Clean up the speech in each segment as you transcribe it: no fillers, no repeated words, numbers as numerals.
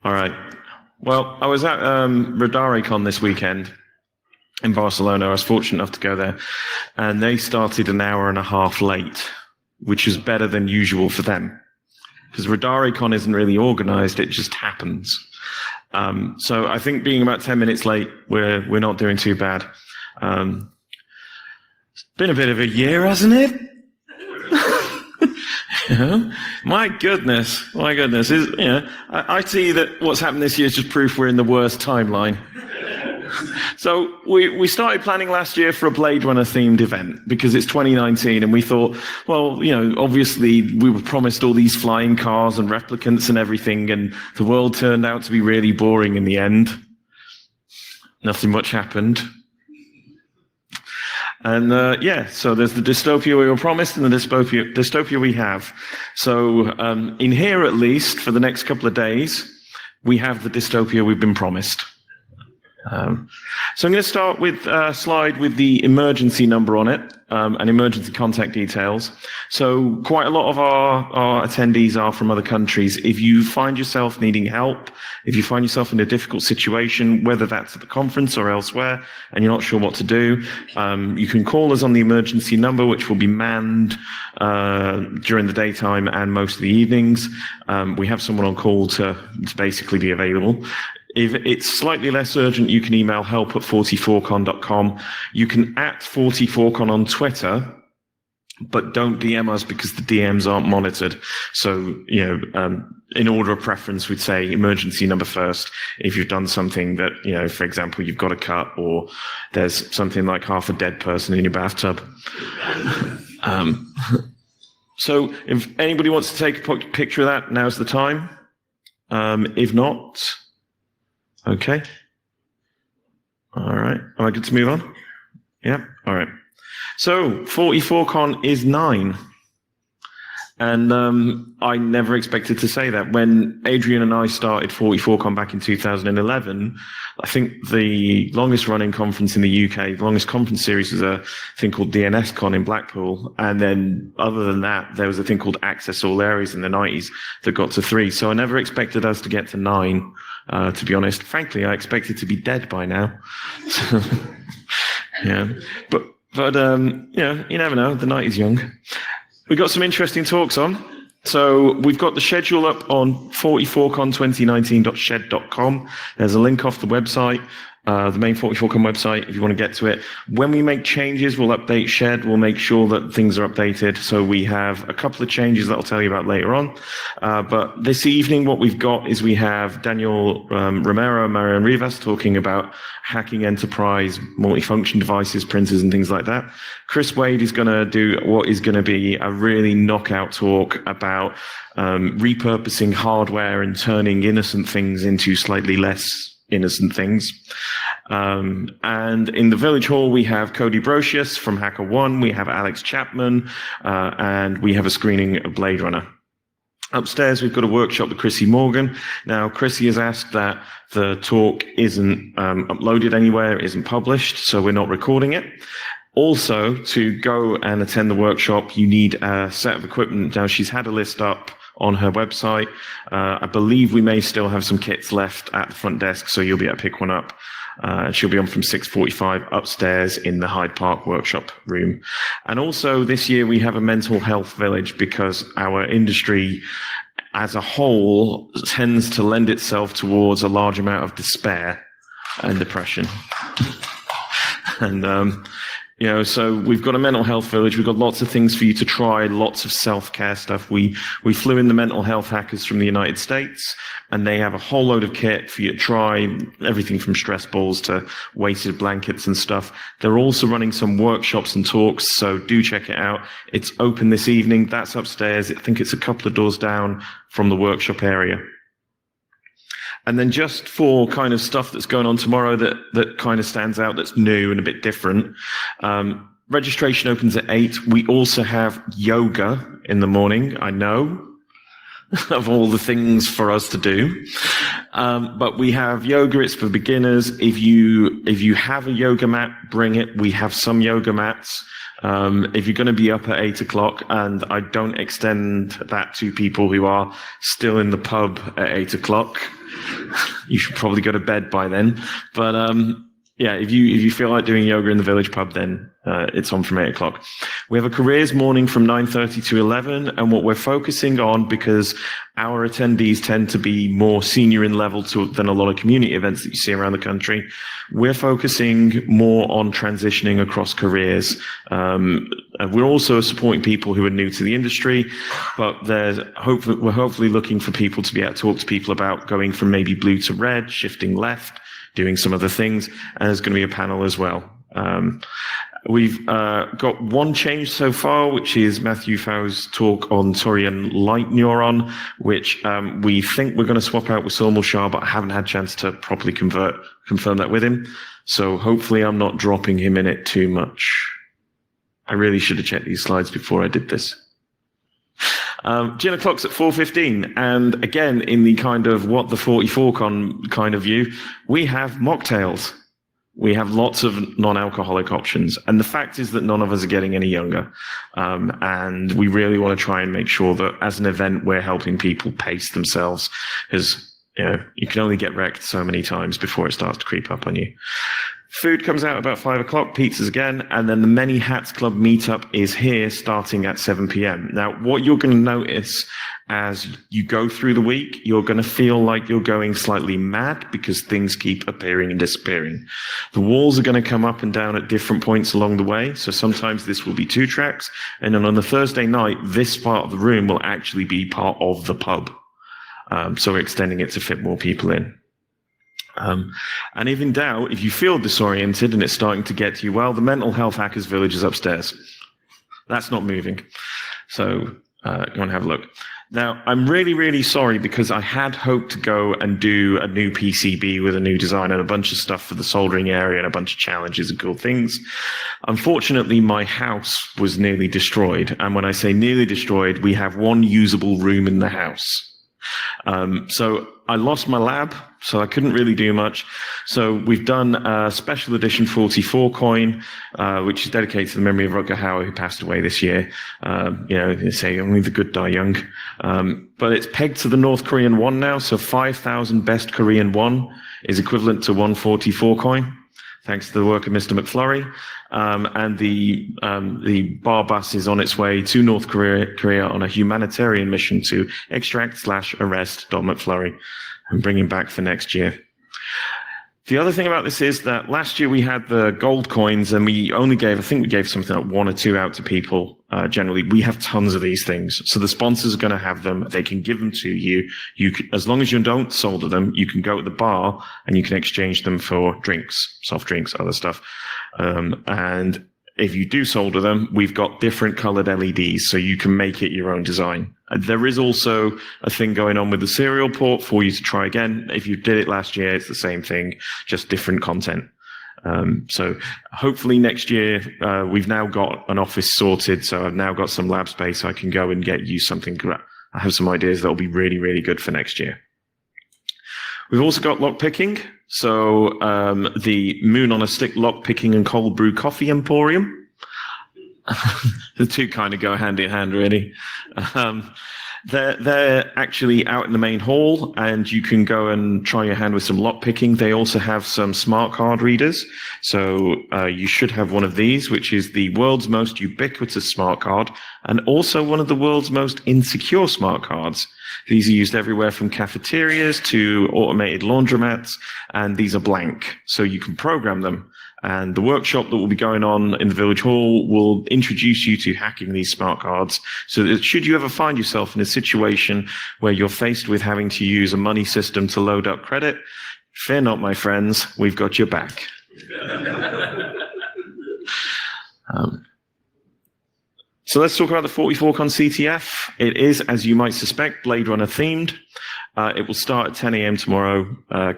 All right. Well, I was at RadariCon this weekend in Barcelona. I was fortunate enough to go there, and they started an hour and a half late, which is better than usual for them. Because RadariCon isn't really organized, it just happens. So I think being about 10 minutes late, we're not doing too bad. It's been a bit of a year, hasn't it? My goodness. I see that what's happened this year is just proof we're in the worst timeline. So we started planning last year for a Blade Runner themed event because it's 2019 and we thought, well, obviously we were promised all these flying cars and replicants and everything, and the world turned out to be really boring in the end. Nothing much happened. And so there's the dystopia we were promised and the dystopia we have. So in here, at least, for the next couple of days, we have the dystopia we've been promised. So I'm going to start with a slide with the emergency number on it and emergency contact details. So quite a lot of our attendees are from other countries. If you find yourself needing help, if you find yourself in a difficult situation, whether that's at the conference or elsewhere, and you're not sure what to do, you can call us on the emergency number, which will be manned during the daytime and most of the evenings. We have someone on call to basically be available. If it's slightly less urgent, you can email help@44con.com. You can @44con on Twitter, but don't DM us because the DMs aren't monitored. So, in order of preference, we'd say emergency number first. If you've done something that, for example, you've got a cut or there's something like half a dead person in your bathtub. So if anybody wants to take a picture of that, now's the time. If not... Okay. All right. Am I good to move on? Yeah. All right. So 44con is 9. And I never expected to say that. When Adrian and I started 44con back in 2011, I think the longest running conference in the UK, the longest conference series was a thing called DNSCon in Blackpool. And then other than that, there was a thing called Access All Areas in the 90s that got to 3. So I never expected us to get to 9, to be honest. Frankly, I expected to be dead by now. So, yeah. But you never know. The night is young. We've got some interesting talks on. So we've got the schedule up on 44con2019.shed.com. There's a link off the website, the main 44con website, if you want to get to it. When we make changes, we'll update Shed. We'll make sure that things are updated. So we have a couple of changes that I'll tell you about later on. But this evening, what we've got is we have Daniel Romero and Marian Rivas talking about hacking enterprise, multifunction devices, printers, and things like that. Chris Wade is going to do what is going to be a really knockout talk about repurposing hardware and turning innocent things into slightly less innocent things. And in the Village Hall, we have Cody Brocious from HackerOne, we have Alex Chapman, and we have a screening of Blade Runner. Upstairs, we've got a workshop with Chrissy Morgan. Now, Chrissy has asked that the talk isn't uploaded anywhere, isn't published, so we're not recording it. Also, to go and attend the workshop, you need a set of equipment. Now, she's had a list up on her website. I believe we may still have some kits left at the front desk, so you'll be able to pick one up. She'll be on from 6:45 upstairs in the Hyde Park workshop room. And also this year we have a mental health village because our industry as a whole tends to lend itself towards a large amount of despair and depression. And so we've got a mental health village. We've got lots of things for you to try, lots of self-care stuff. We flew in the mental health hackers from the United States, and they have a whole load of kit for you to try, everything from stress balls to weighted blankets and stuff. They're also running some workshops and talks, so do check it out. It's open this evening. That's upstairs. I think it's a couple of doors down from the workshop area. And then just for kind of stuff that's going on tomorrow that kind of stands out, that's new and a bit different. Registration opens at 8. We also have yoga in the morning. I know. of all the things for us to do. But we have yoga, it's for beginners. If you have a yoga mat, bring it. We have some yoga mats. If you're going to be up at 8 o'clock, and I don't extend that to people who are still in the pub at 8 o'clock, you should probably go to bed by then. But yeah, if you feel like doing yoga in the village pub, then it's on from 8 o'clock. We have a careers morning from 9:30 to 11, and what we're focusing on, because our attendees tend to be more senior in level than a lot of community events that you see around the country, we're focusing more on transitioning across careers. And we're also supporting people who are new to the industry, but we're hopefully looking for people to be able to talk to people about going from maybe blue to red, shifting left, doing some other things, and there's going to be a panel as well. We've got one change so far, which is Matthew Fow's talk on Taurian light neuron, which we think we're going to swap out with Solmal Shah, but I haven't had a chance to properly confirm that with him. So hopefully I'm not dropping him in it too much. I really should have checked these slides before I did this. Gin o'clock's at 4:15, and again, in the kind of what the 44con kind of view, we have mocktails. We have lots of non-alcoholic options, and the fact is that none of us are getting any younger, and we really want to try and make sure that as an event we're helping people pace themselves, because you can only get wrecked so many times before it starts to creep up on you. Food comes out about 5 o'clock, pizzas again, and then the Many Hats Club meetup is here starting at 7 p.m. Now, what you're going to notice as you go through the week, you're going to feel like you're going slightly mad because things keep appearing and disappearing. The walls are going to come up and down at different points along the way, so sometimes this will be 2 tracks, and then on the Thursday night, this part of the room will actually be part of the pub. So we're extending it to fit more people in. And if in doubt, if you feel disoriented and it's starting to get to you, well, the Mental Health Hackers Village is upstairs. That's not moving. So go and have a look. Now, I'm really, really sorry because I had hoped to go and do a new PCB with a new design and a bunch of stuff for the soldering area and a bunch of challenges and cool things. Unfortunately, my house was nearly destroyed. And when I say nearly destroyed, we have one usable room in the house. So I lost my lab, so I couldn't really do much. So we've done a special edition 44 coin, which is dedicated to the memory of Rutger Hauer, who passed away this year. They say only the good die young. But it's pegged to the North Korean won now, so 5,000 best Korean won is equivalent to 144 coin, thanks to the work of Mr. McFlurry. And the bar bus is on its way to North Korea on a humanitarian mission to extract/arrest Don McFlurry and bring him back for next year. The other thing about this is that last year we had the gold coins and we only I think we gave something like 1 or 2 out to people. Generally, we have tons of these things. So the sponsors are going to have them. They can give them to you. As long as you don't solder them, you can go to the bar and you can exchange them for drinks, soft drinks, other stuff. And if you do solder them, we've got different colored LEDs, so you can make it your own design. There is also a thing going on with the serial port for you to try again. If you did it last year, it's the same thing, just different content. So hopefully next year, we've now got an office sorted, so I've now got some lab space. I can go and get you something. I have some ideas that will be really, really good for next year. We've also got lock picking. So the Moon on a Stick lock picking and cold brew coffee emporium. The two kind of go hand in hand, really. They're actually out in the main hall, and you can go and try your hand with some lock picking. They also have some smart card readers. So you should have one of these, which is the world's most ubiquitous smart card, and also one of the world's most insecure smart cards. These are used everywhere from cafeterias to automated laundromats, and these are blank, so you can program them. And the workshop that will be going on in the Village Hall will introduce you to hacking these smart cards, so that should you ever find yourself in a situation where you're faced with having to use a money system to load up credit, fear not, my friends, we've got your back. So let's talk about the 44con CTF. It is, as you might suspect, Blade Runner themed. It will start at 10 a.m. tomorrow.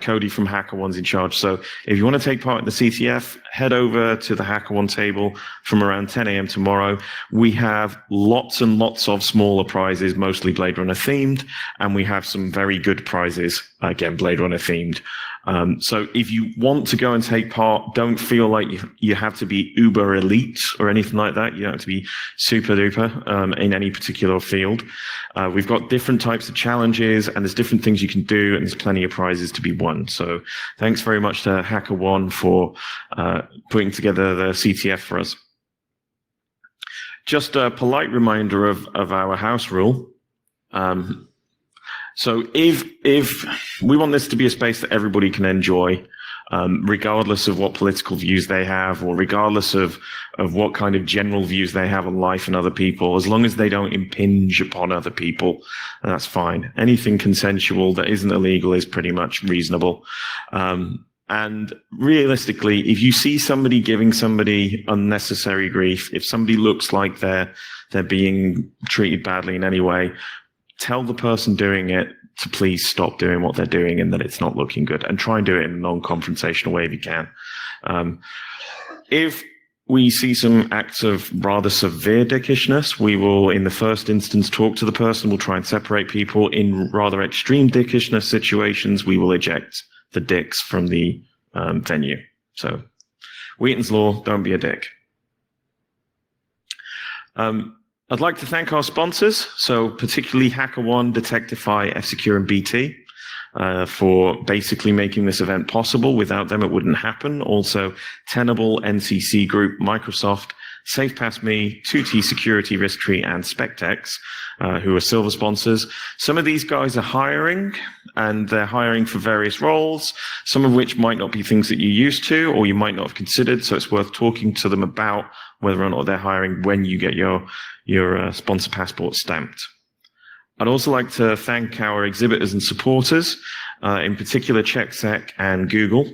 Cody from HackerOne's in charge. So if you want to take part in the CTF, head over to the HackerOne table from around 10 a.m. tomorrow. We have lots and lots of smaller prizes, mostly Blade Runner themed, and we have some very good prizes, again, Blade Runner themed. So if you want to go and take part, don't feel like you have to be uber elite or anything like that. You don't have to be super duper in any particular field. We've got different types of challenges, and there's different things you can do, and there's plenty of prizes to be won. So thanks very much to HackerOne for putting together the CTF for us. Just a polite reminder of our house rule. So if we want this to be a space that everybody can enjoy, regardless of what political views they have, or regardless of what kind of general views they have on life and other people, as long as they don't impinge upon other people, that's fine. Anything consensual that isn't illegal is pretty much reasonable. And realistically, if you see somebody giving somebody unnecessary grief, if somebody looks like they're being treated badly in any way, tell the person doing it to please stop doing what they're doing and that it's not looking good, and try and do it in a non-confrontational way if you can. If we see some acts of rather severe dickishness, we will, in the first instance, talk to the person. We'll try and separate people. In rather extreme dickishness situations, we will eject the dicks from the venue. So, Wheaton's Law, don't be a dick. I'd like to thank our sponsors, so particularly HackerOne, Detectify, F-Secure, and BT, for basically making this event possible. Without them, it wouldn't happen. Also, Tenable, NCC Group, Microsoft, SafePassMe, 2T Security, Risktree, and Spectex, who are silver sponsors. Some of these guys are hiring, and they're hiring for various roles, some of which might not be things that you're used to or you might not have considered, so it's worth talking to them about whether or not they're hiring when you get your sponsor passport stamped. I'd also like to thank our exhibitors and supporters, in particular CheckSec and Google,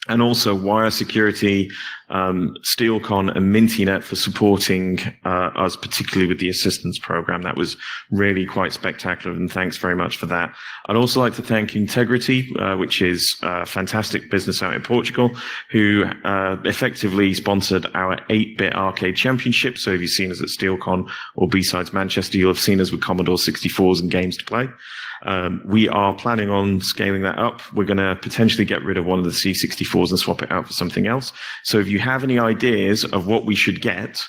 and also Wire Security, SteelCon, and Mintynet for supporting us, particularly with the assistance program. That was really quite spectacular, and thanks very much for that. I'd also like to thank Integrity, which is a fantastic business out in Portugal, who effectively sponsored our 8-bit arcade championship. So if you've seen us at SteelCon or B-Sides Manchester, you'll have seen us with Commodore 64s and games to play. We are planning on scaling that up. We're going to potentially get rid of one of the C64s and swap it out for something else. So if you have any ideas of what we should get,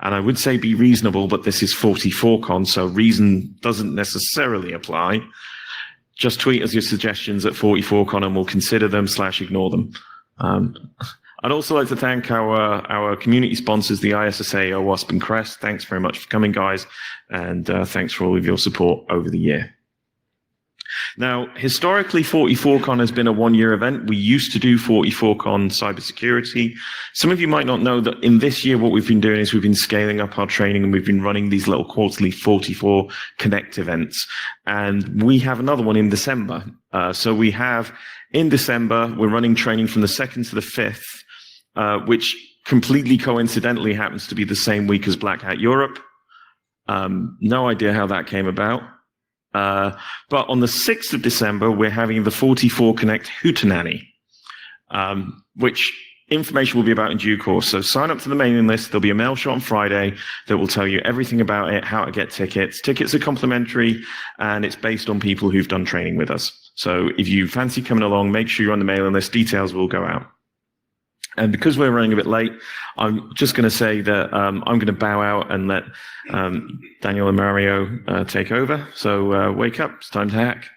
and I would say be reasonable, but this is 44Con, so reason doesn't necessarily apply, just tweet us your suggestions at 44Con and we'll consider them / ignore them. I'd also like to thank our community sponsors, the ISSA, OWASP, and CREST. Thanks very much for coming, guys, and thanks for all of your support over the year. Now, historically, 44Con has been a one-year event. We used to do 44Con cybersecurity. Some of you might not know that in this year, what we've been doing is we've been scaling up our training, and we've been running these little quarterly 44 Connect events. And we have another one in December. So we have, in December, we're running training from the 2nd to the 5th, which completely coincidentally happens to be the same week as Black Hat Europe. No idea how that came about. But on the 6th of December, we're having the 44 Connect Hootenanny, which information will be about in due course. So sign up to the mailing list. There'll be a mail shot on Friday that will tell you everything about it, how to get tickets. Tickets are complimentary, and it's based on people who've done training with us. So if you fancy coming along, make sure you're on the mailing list. Details will go out. And because we're running a bit late, I'm just going to say that I'm going to bow out and let Daniel and Mario take over. So wake up. It's time to hack.